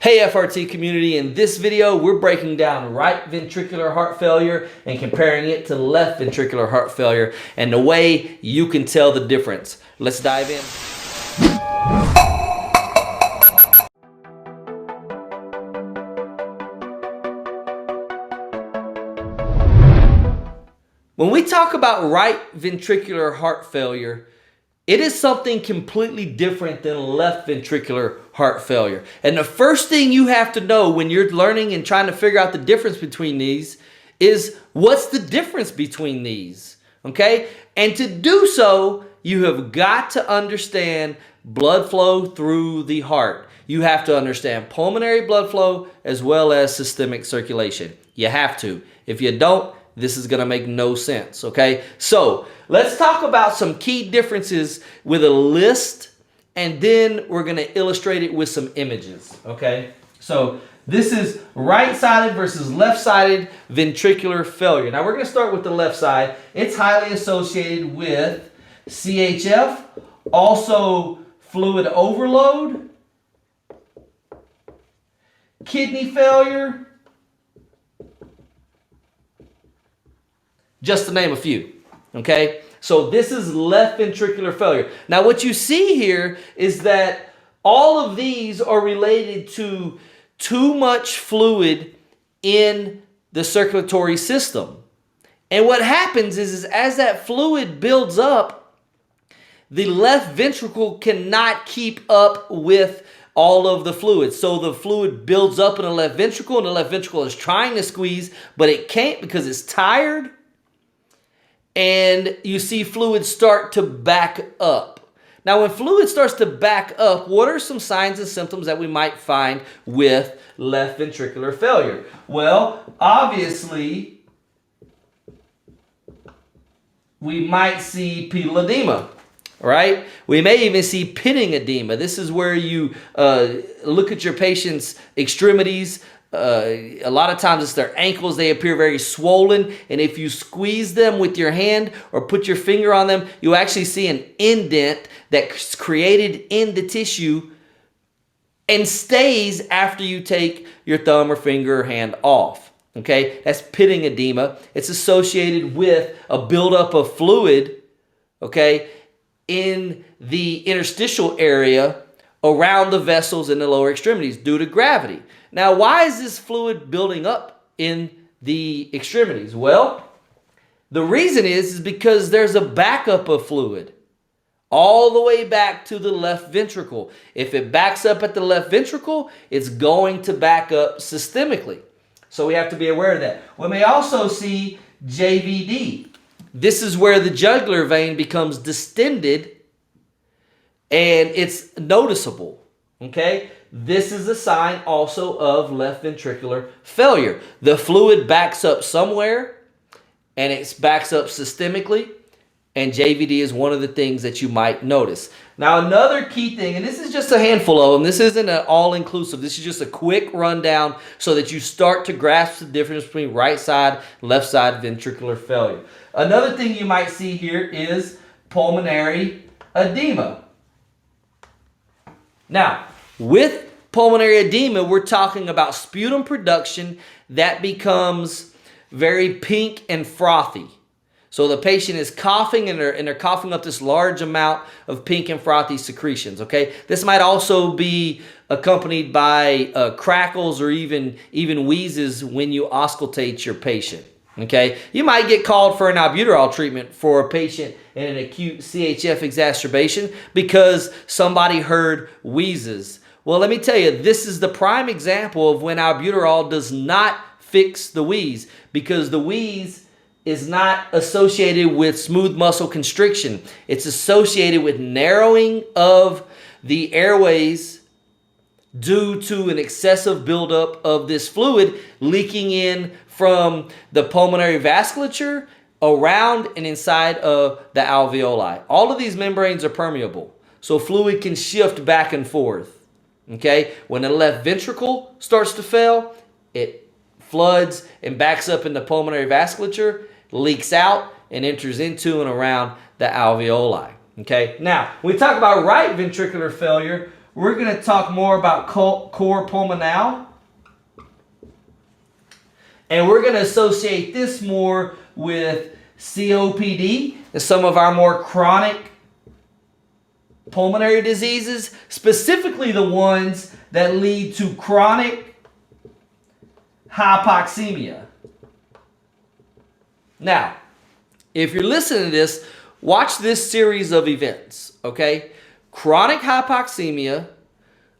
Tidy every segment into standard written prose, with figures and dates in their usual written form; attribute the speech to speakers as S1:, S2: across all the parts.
S1: Hey FRT community, in this video we're breaking down right ventricular heart failure and comparing it to left ventricular heart failure and the way you can tell the difference. Let's dive in. When we talk about right ventricular heart failure, it is something completely different than left ventricular heart failure. And the first thing you have to know when you're learning and trying to figure out the difference between these is what's the difference between these, okay? And to do so, you have got to understand blood flow through the heart. You have to understand pulmonary blood flow as well as systemic circulation. You have to. If you don't, this is going to make no sense, okay? So let's talk about some key differences with a list, and then we're going to illustrate it with some images, okay? So this is right-sided versus left-sided ventricular failure. Now we're going to start with the left side. It's highly associated with CHF, also fluid overload, kidney failure, just to name a few, okay? So this is left ventricular failure. Now what you see here is that all of these are related to too much fluid in the circulatory system. And what happens is as that fluid builds up, the left ventricle cannot keep up with all of the fluid. So the fluid builds up in the left ventricle, and the left ventricle is trying to squeeze, but it can't because it's tired. And you see fluid start to back up. Now, when fluid starts to back up, what are some signs and symptoms that we might find with left ventricular failure? Well, obviously, we might see pedal edema, right? We may even see pitting edema. This is where you look at your patient's extremities. A lot of times it's their ankles. They appear very swollen, and if you squeeze them with your hand or put your finger on them, you actually see an indent that's created in the tissue and stays after you take your thumb or finger or hand off. Okay, that's pitting edema. It's associated with a buildup of fluid, okay, in the interstitial area around the vessels in the lower extremities due to gravity. Now, why is this fluid building up in the extremities? Well, the reason is because there's a backup of fluid all the way back to the left ventricle. If it backs up at the left ventricle, it's going to back up systemically. So we have to be aware of that. We may also see JVD. This is where the jugular vein becomes distended and it's noticeable, okay? This is a sign also of left ventricular failure. The fluid backs up somewhere and it backs up systemically, and JVD is one of the things that you might notice. Now another key thing, and this is just a handful of them, this isn't an all-inclusive, this is just a quick rundown so that you start to grasp the difference between right side, left side ventricular failure. Another thing you might see here is pulmonary edema. Now, with pulmonary edema, we're talking about sputum production that becomes very pink and frothy. So the patient is coughing and they're coughing up this large amount of pink and frothy secretions, okay? This might also be accompanied by crackles or even wheezes when you auscultate your patient, okay? You might get called for an albuterol treatment for a patient in an acute CHF exacerbation because somebody heard wheezes. Well, let me tell you, this is the prime example of when albuterol does not fix the wheeze, because the wheeze is not associated with smooth muscle constriction. It's associated with narrowing of the airways due to an excessive buildup of this fluid leaking in from the pulmonary vasculature around and inside of the alveoli. All of these membranes are permeable, so fluid can shift back and forth. Okay, when the left ventricle starts to fail, it floods and backs up in the pulmonary vasculature, leaks out, and enters into and around the alveoli. Okay, now when we talk about right ventricular failure, we're going to talk more about cor pulmonale. And we're going to associate this more with COPD and some of our more chronic pulmonary diseases, specifically the ones that lead to chronic hypoxemia. Now, if you're listening to this, watch this series of events, okay? Chronic hypoxemia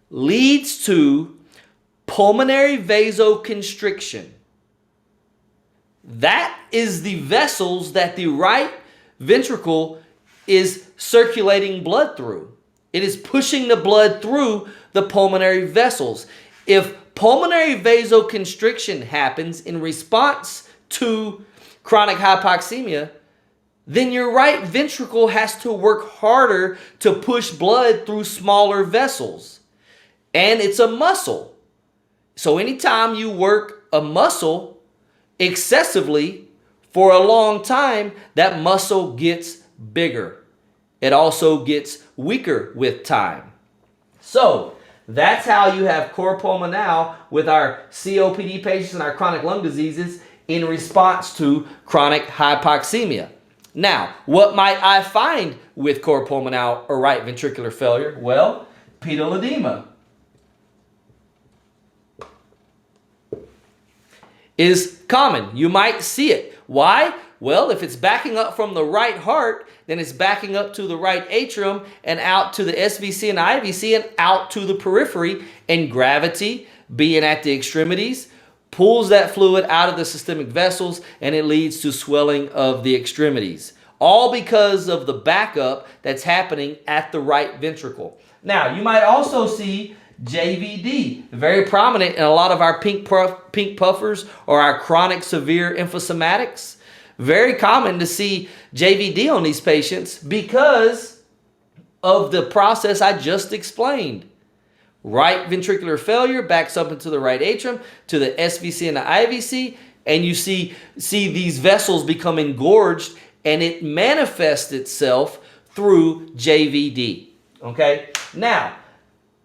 S1: leads to pulmonary vasoconstriction. That is the vessels that the right ventricle is circulating blood through. It is pushing the blood through the pulmonary vessels. If pulmonary vasoconstriction happens in response to chronic hypoxemia, then your right ventricle has to work harder to push blood through smaller vessels. And it's a muscle. So anytime you work a muscle excessively for a long time, that muscle gets bigger. It also gets weaker with time. So that's how you have cor pulmonale with our COPD patients and our chronic lung diseases in response to chronic hypoxemia. Now, what might I find with cor pulmonale or right ventricular failure? Well, pedal edema is common. You might see it. Why? Well, if it's backing up from the right heart, then it's backing up to the right atrium and out to the SVC and IVC and out to the periphery, and gravity, being at the extremities, pulls that fluid out of the systemic vessels, and it leads to swelling of the extremities. All because of the backup that's happening at the right ventricle. Now, you might also see JVD, very prominent in a lot of our pink puffers or our chronic severe emphysomatics. Very common to see JVD on these patients because of the process I just explained. Right ventricular failure backs up into the right atrium to the SVC and the IVC, and you see these vessels become engorged, and it manifests itself through JVD. Okay? Now,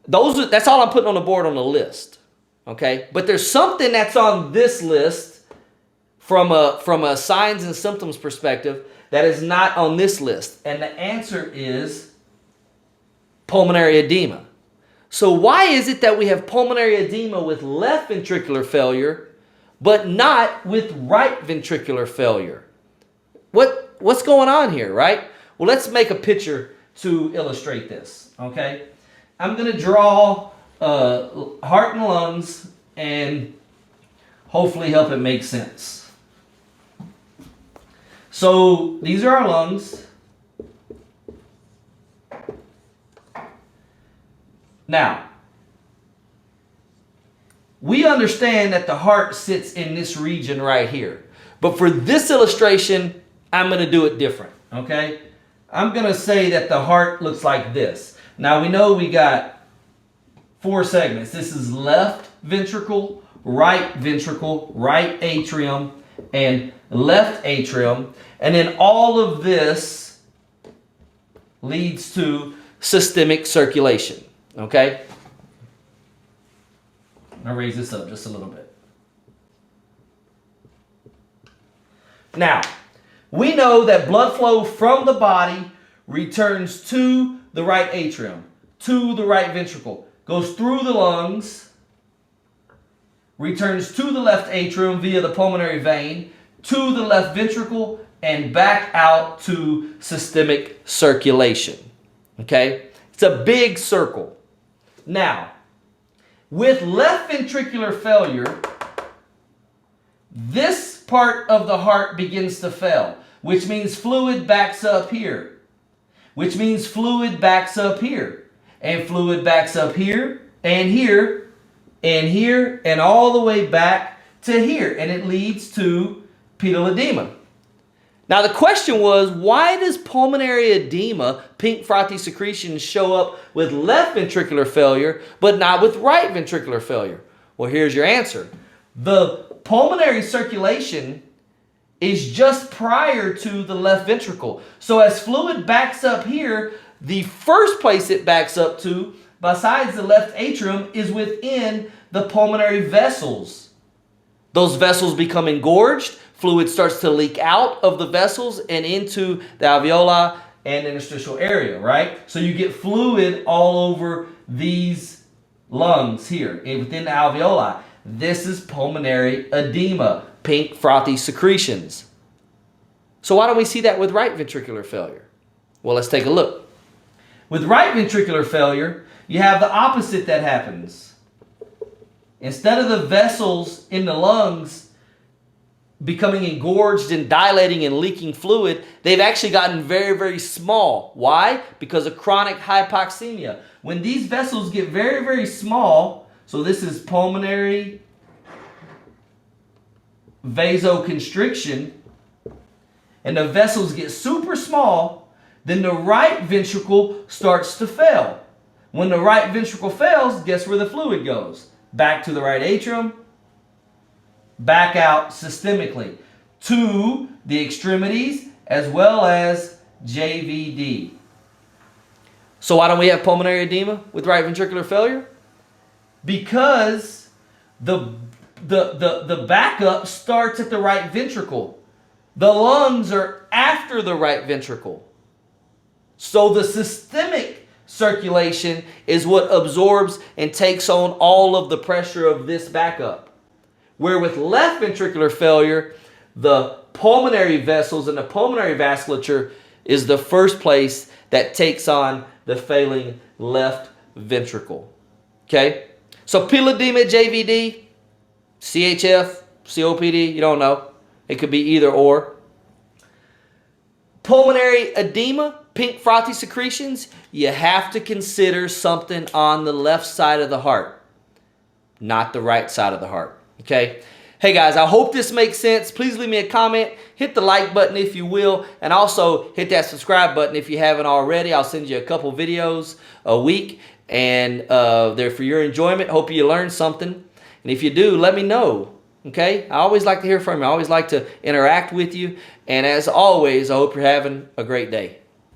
S1: that's all I'm putting on the board on the list. Okay? But there's something that's on this list from a signs and symptoms perspective that is not on this list. And the answer is pulmonary edema. So why is it that we have pulmonary edema with left ventricular failure, but not with right ventricular failure? What's going on here, right? Well, let's make a picture to illustrate this, okay? I'm going to draw heart and lungs and hopefully help it make sense. So these are our lungs. Now, we understand that the heart sits in this region right here. But for this illustration, I'm going to do it different, okay? I'm going to say that the heart looks like this. Now, we know we got 4 segments. This is left ventricle, right atrium, and left atrium. And then all of this leads to systemic circulation, okay? I'll raise this up just a little bit. Now, we know that blood flow from the body returns to the right atrium, to the right ventricle, goes through the lungs, returns to the left atrium via the pulmonary vein, to the left ventricle, and back out to systemic circulation. Okay? It's a big circle. Now, with left ventricular failure, this part of the heart begins to fail, which means fluid backs up here, which means fluid backs up here, and fluid backs up here, and here, and here, and all the way back to here, and it leads to pedal edema. Now the question was, why does pulmonary edema, pink frothy secretions, show up with left ventricular failure, but not with right ventricular failure? Well, here's your answer. The pulmonary circulation is just prior to the left ventricle. So as fluid backs up here, the first place it backs up to besides the left atrium is within the pulmonary vessels. Those vessels become engorged. Fluid starts to leak out of the vessels and into the alveoli and interstitial area, right? So you get fluid all over these lungs here within the alveoli. This is pulmonary edema, pink frothy secretions. So why don't we see that with right ventricular failure? Well, let's take a look. With right ventricular failure, you have the opposite that happens. Instead of the vessels in the lungs becoming engorged and dilating and leaking fluid, they've actually gotten very, very small. Why? Because of chronic hypoxemia. When these vessels get very, very small, so this is pulmonary vasoconstriction, and the vessels get super small, then the right ventricle starts to fail. When the right ventricle fails, guess where the fluid goes? Back to the right atrium, back out systemically to the extremities as well as JVD. So why don't we have pulmonary edema with right ventricular failure? Because the backup starts at the right ventricle. The lungs are after the right ventricle. So the systemic circulation is what absorbs and takes on all of the pressure of this backup. Where with left ventricular failure, the pulmonary vessels and the pulmonary vasculature is the first place that takes on the failing left ventricle. Okay? So edema, JVD, CHF, COPD, you don't know. It could be either or. Pulmonary edema, pink frothy secretions, you have to consider something on the left side of the heart, not the right side of the heart. Okay? Hey guys, I hope this makes sense. Please leave me a comment. Hit the like button if you will. And also hit that subscribe button if you haven't already. I'll send you a couple videos a week. And they're for your enjoyment. Hope you learned something. And if you do, let me know. Okay? I always like to hear from you. I always like to interact with you. And as always, I hope you're having a great day.